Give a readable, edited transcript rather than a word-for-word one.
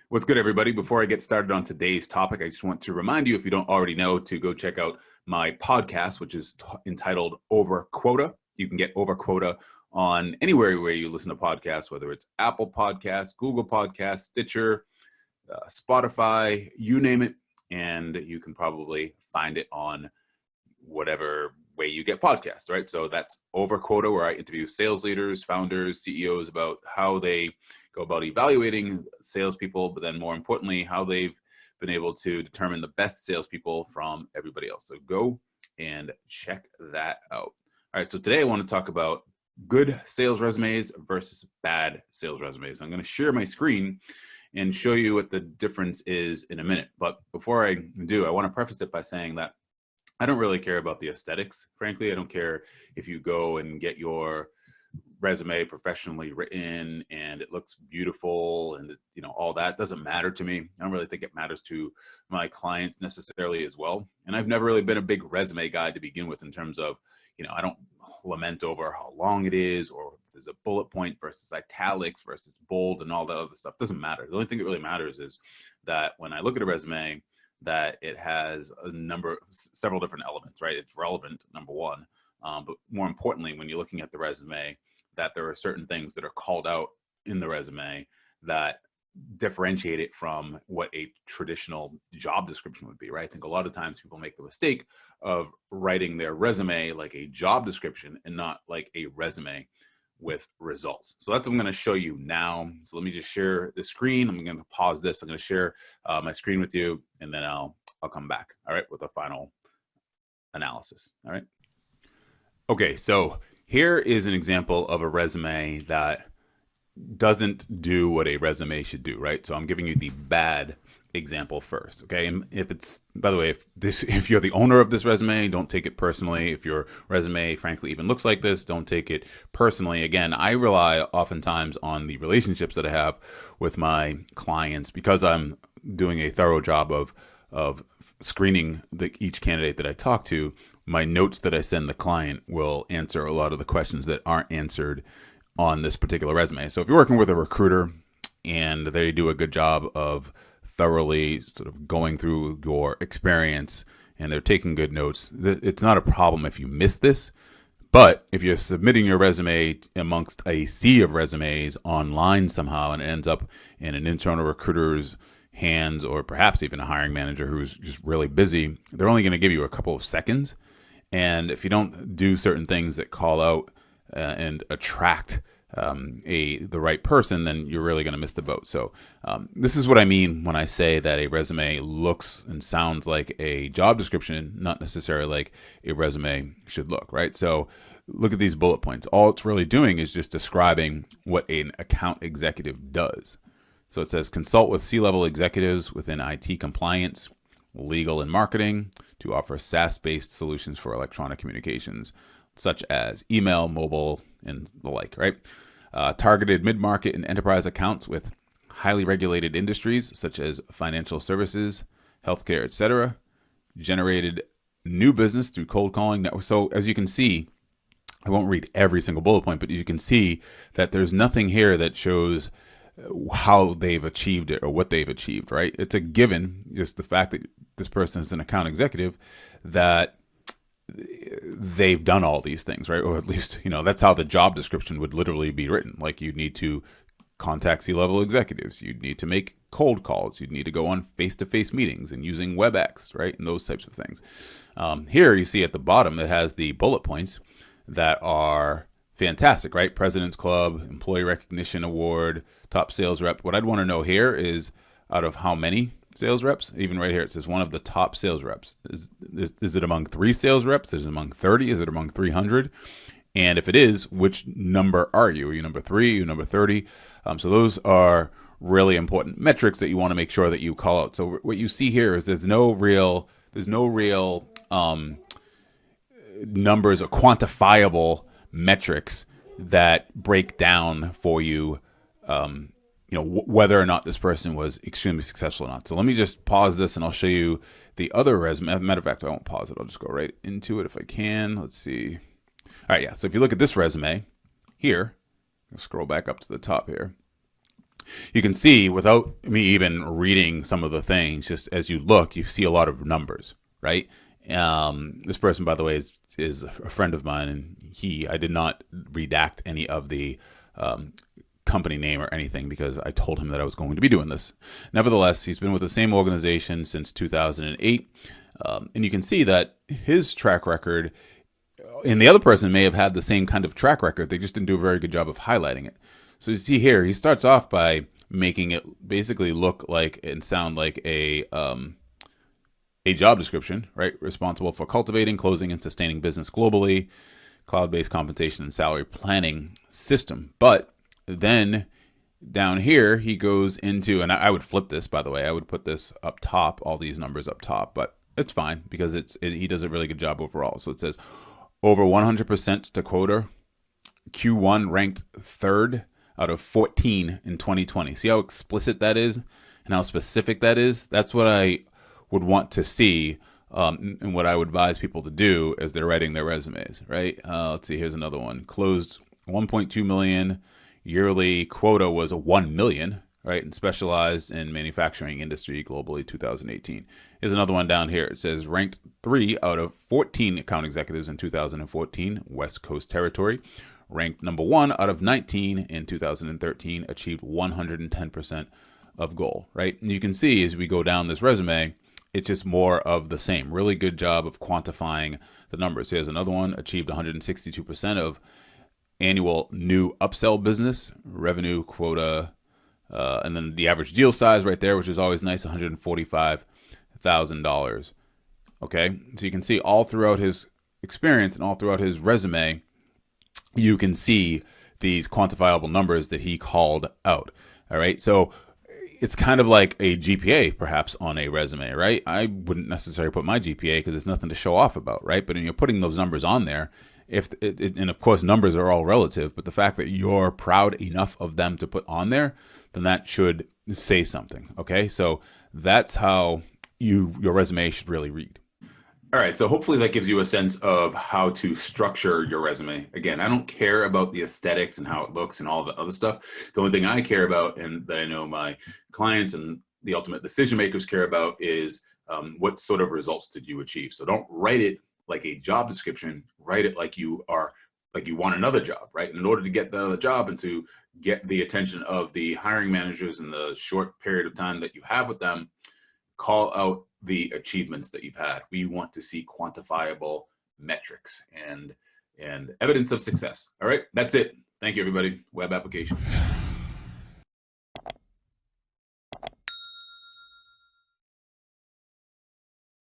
What's good, everybody? Before I get started on today's topic, I just want to remind you, if you don't already know, to go check out my podcast, which is entitled Over Quota. You can get Over Quota on anywhere where you listen to podcasts, whether it's Apple Podcasts, Google Podcasts, Stitcher, Spotify, you name it. And you can probably find it on whatever way you get podcasts, right? So that's Over Quota, where I interview sales leaders, founders, CEOs about how they go about evaluating salespeople, but then more importantly, how they've been able to determine the best salespeople from everybody else. So go and check that out. All right, so today I want to talk about good sales resumes versus bad sales resumes. I'm going to share my screen and show you what the difference is in a minute. But before I do, I want to preface it by saying that I don't really care about the aesthetics. Frankly, I don't care if you go and get your resume professionally written and it looks beautiful and all that doesn't matter to me. I don't really think it matters to my clients necessarily as well. And I've never really been a big resume guy to begin with, in terms of, I don't lament over how long it is, or there's a bullet point versus italics versus bold and all that other stuff. Doesn't matter. The only thing that really matters is that when I look at a resume, that it has several different elements, right? It's relevant, number one. But more importantly, when you're looking at the resume, that there are certain things that are called out in the resume that differentiate it from what a traditional job description would be, right? I think a lot of times people make the mistake of writing their resume like a job description and not like a resume with results. So that's what I'm going to show you now. So let me just share the screen. I'm going to pause this. I'm going to share my screen with you, and then I'll come back, all right, with a final analysis. All right. Okay, so here is an example of a resume that doesn't do what a resume should do, right? So I'm giving you the bad example first, okay? And if it's, by the way, if you're the owner of this resume, don't take it personally. If your resume frankly even looks like this, don't take it personally. Again, I rely oftentimes on the relationships that I have with my clients, because I'm doing a thorough job of screening each candidate that I talk to. My notes that I send the client will answer a lot of the questions that aren't answered on this particular resume. So if you're working with a recruiter and they do a good job of thoroughly sort of going through your experience and they're taking good notes, it's not a problem if you miss this. But if you're submitting your resume amongst a sea of resumes online somehow, and it ends up in an internal recruiter's hands, or perhaps even a hiring manager who's just really busy, they're only going to give you a couple of seconds. And if you don't do certain things that call out and attract the right person, then you're really going to miss the boat. So this is what I mean when I say that a resume looks and sounds like a job description, not necessarily like a resume should look, right? So look at these bullet points. All it's really doing is just describing what an account executive does. So it says consult with C-level executives within IT compliance, legal, and marketing to offer SaaS-based solutions for electronic communications, such as email, mobile, and the like, right? Targeted mid-market and enterprise accounts with highly regulated industries, such as financial services, healthcare, etc. Generated new business through cold calling network. So as you can see, I won't read every single bullet point, but you can see that there's nothing here that shows how they've achieved it or what they've achieved, right? It's a given, just the fact that this person is an account executive, that they've done all these things, right? Or at least, that's how the job description would literally be written. Like, you'd need to contact C-level executives. You'd need to make cold calls. You'd need to go on face-to-face meetings and using WebEx, right? And those types of things. Here you see at the bottom, it has the bullet points that are fantastic, right? President's Club, Employee Recognition Award, top sales rep. What I'd want to know here is, out of how many sales reps? Even right here, it says one of the top sales reps. Is it among 3 sales reps? Is it among 30? Is it among 300? And if it is, which number are you? Are you number 3? Are you number 30? So those are really important metrics that you want to make sure that you call out. So what you see here is there's no real numbers or quantifiable metrics that break down for you, whether or not this person was extremely successful or not. So let me just pause this and I'll show you the other resume. Matter of fact, I won't pause it. I'll just go right into it if I can. Let's see. All right, yeah. So if you look at this resume here, I'll scroll back up to the top here. You can see without me even reading some of the things, just as you look, you see a lot of numbers, right? This person, by the way, is a friend of mine, and I did not redact any of the company name or anything because I told him that I was going to be doing this. Nevertheless, he's been with the same organization since 2008, and you can see that his track record, and the other person may have had the same kind of track record. They just didn't do a very good job of highlighting it. So you see here, he starts off by making it basically look like and sound like a job description, right? Responsible for cultivating, closing, and sustaining business globally, cloud-based compensation and salary planning system. But then down here, he goes into, and I would flip this, by the way. I would put this up top, all these numbers up top, but it's fine because he does a really good job overall. So it says over 100% to Quota. Q1 ranked 3rd out of 14 in 2020. See how explicit that is and how specific that is? That's what I would want to see, and what I would advise people to do as they're writing their resumes, right? Let's see, here's another one. Closed 1.2 million. Yearly quota was 1 million, right? And specialized in manufacturing industry globally, 2018. Here's another one down here. It says ranked 3 out of 14 account executives in 2014, West Coast territory. Ranked number 1 out of 19 in 2013, achieved 110% of goal, right? And you can see as we go down this resume, it's just more of the same. Really good job of quantifying the numbers. Here's another one, achieved 162% of annual new upsell business, revenue quota, and then the average deal size right there, which is always nice, $145,000. Okay, so you can see all throughout his experience and all throughout his resume, you can see these quantifiable numbers that he called out. All right, so it's kind of like a GPA perhaps on a resume, right? I wouldn't necessarily put my GPA because there's nothing to show off about, right? But when you're putting those numbers on there, and of course numbers are all relative, but the fact that you're proud enough of them to put on there, then that should say something. Okay, so that's how your resume should really read. All right, so hopefully that gives you a sense of how to structure your resume. Again, I don't care about the aesthetics and how it looks and all the other stuff. The only thing I care about, and that I know my clients and the ultimate decision makers care about, is what sort of results did you achieve. So don't write it like a job description, write it like you want another job, right? And in order to get the other job and to get the attention of the hiring managers in the short period of time that you have with them, call out the achievements that you've had. We want to see quantifiable metrics and evidence of success. All right, that's it. Thank you, everybody. Web application.